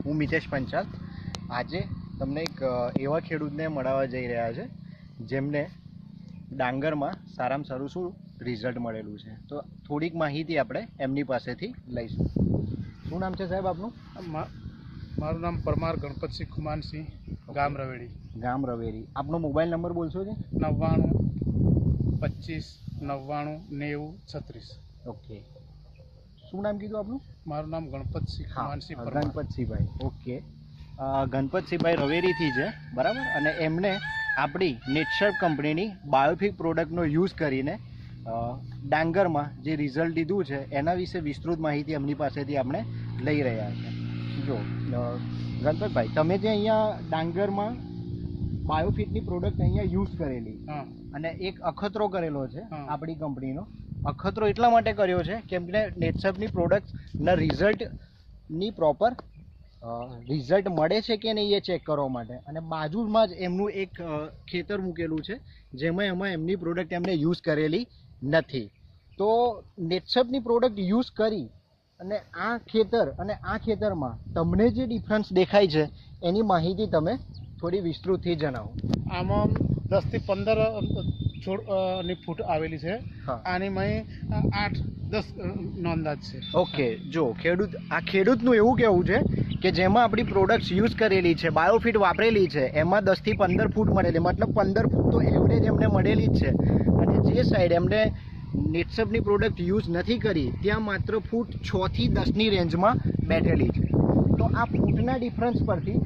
હું મિતેશ પંચાલ. આજે તમને એક એવા ખેડૂતને મળવા જઈ રહ્યા છે જેમને ડાંગરમાં સારામાં સારું શું રિઝલ્ટ મળેલું છે. તો થોડીક માહિતી આપણે એમની પાસેથી લઈશું. શું નામ છે સાહેબ આપનું? મારું નામ પરમાર ગણપતસિંહ ખુમાનસિંહ, ગામ રવેડી. ગામ રવેરી. આપનો મોબાઈલ નંબર બોલશો છે? 99 25 99 90 36. ઓકે. શું નામ કીધું આપનું? મારું નામ ગણપતસિંહ ખુમાનસિંહ પરમાર. ગણપતસિંહભાઈ. ઓકે. ગણપતસિંહભાઈ રવેરીથી છે, બરાબર. અને એમને આપણી નેટસર્ફ કંપનીની બાયોફિક પ્રોડક્ટનો યુઝ કરીને ડાંગરમાં જે રિઝલ્ટ લીધું છે એના વિશે વિસ્તૃત માહિતી એમની પાસેથી આપણે લઈ રહ્યા છે. જો ગણપતભાઈ, તમે જે અહીંયા ડાંગરમાં બાયોફિટની પ્રોડક્ટ અહીંયા યુઝ કરેલી અને એક અખતરો કરેલો છે આપણી કંપનીનો. અખતરો એટલા માટે કર્યો છે કેમ કે નેટસર્ફની પ્રોડક્ટના રિઝલ્ટની પ્રોપર રિઝલ્ટ મળે છે કે નહીં એ ચેક કરવા માટે. અને બાજુમાં જ એમનું એક ખેતર મૂકેલું છે જેમાં એમની પ્રોડક્ટ એમને યુઝ કરેલી નથી. તો નેટસર્ફની પ્રોડક્ટ યુઝ કરી અને આ ખેતર અને આ ખેતરમાં તમને જે ડિફરન્સ દેખાય છે એની માહિતી તમે થોડી વિસ્તૃતથી જણાવો. આમાં 10 થી 15 છોડની ફૂટ આવેલી છે. આની મેં 8-10 નો અંદાજ છે. ઓકે. જો ખેડૂતનું એવું કહેવું છે કે જેમાં આપણી પ્રોડક્ટ્સ યુઝ કરેલી છે, બાયોફિટ વાપરેલી છે, એમાં 10 થી 15 ફૂટ મળેલી, મતલબ 15 ફૂટ તો એવરેજ એમને મળેલી જ છે. અને જે સાઈડ એમને નેટસર્ફની પ્રોડક્ટ યુઝ નથી કરી ત્યાં માત્ર ફૂટ 6 થી 10ની રેન્જમાં બેઠેલી છે. તો આ ફૂટના ડિફરન્સ પરથી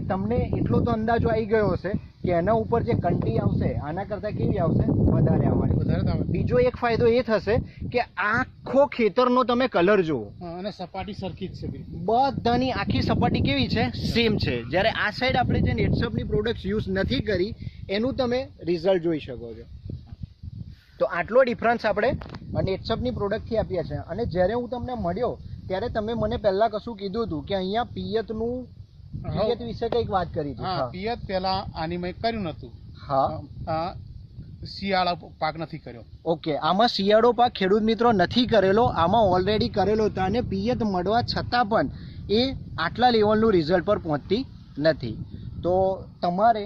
તમને એટલો તો અંદાજો આવી ગયો હશે કે એના ઉપર જે કંટી આવશે આના કરતાં કેવી આવશે? વધારે આવવાની. બીજો એક ફાયદો એ થશે કે આખો ખેતરનો તમે કલર જુઓ અને સપાટી સરખી જ છે. બધાની આખી સપાટી કેવી છે? સેમ છે. જ્યારે આ સાઈડ આપણે જે નેટસર્ફની પ્રોડક્ટ યુઝ નથી કરી એનું તમે રિઝલ્ટ જોઈ શકો છો. તો આટલો ડિફરન્સ આપણે નેટસર્ફની પ્રોડક્ટથી આપ્યા છે. અને જ્યારે હું તમને મળ્યો ત્યારે તમે મને પહેલાં કશું કીધું હતું કે અહીંયા પિયત વિશે કંઈક વાત કરી હતી. પિયત પહેલા આની મેં કર્યું નતું. શિયાળા પાક નથી કર્યો. ઓકે. આમાં શિયાળો પાક ખેડૂત મિત્રો નથી કરેલો, આમાં ઓલરેડી કરેલો હતો. અને પિયત મળવા છતાં પણ એ આટલા લેવલનું રિઝલ્ટ પર પહોંચતી નથી. તો તમારે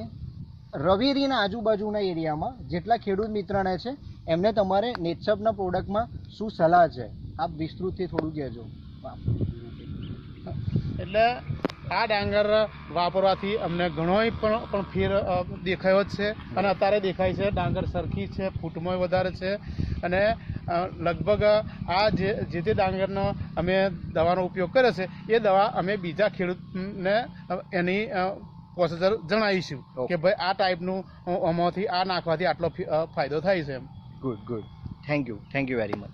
રવેરીના આજુબાજુના એરિયામાં જેટલા ખેડૂત મિત્રને છે એમને તમારે નેટસર્ફના પ્રોડક્ટમાં શું સલાહ છે આપ વિસ્તૃતથી થોડું કહેજો. એટલે આ ડાંગર વાપરવાથી અમને ઘણોય પણ ફેર દેખાયો જ છે. અને અત્યારે દેખાય છે ડાંગર સરખી છે, ફૂટમાં વધારે છે. અને લગભગ આ જે ડાંગરનો અમે દવાનો ઉપયોગ કર્યો છે એ દવા અમે બીજા ખેડૂતને એની પ્રોસેસર જણાવીશું કે ભાઈ આ ટાઈપનું આમાંથી આ નાખવાથી આટલો ફાયદો થાય છે. Good. Thank you very much.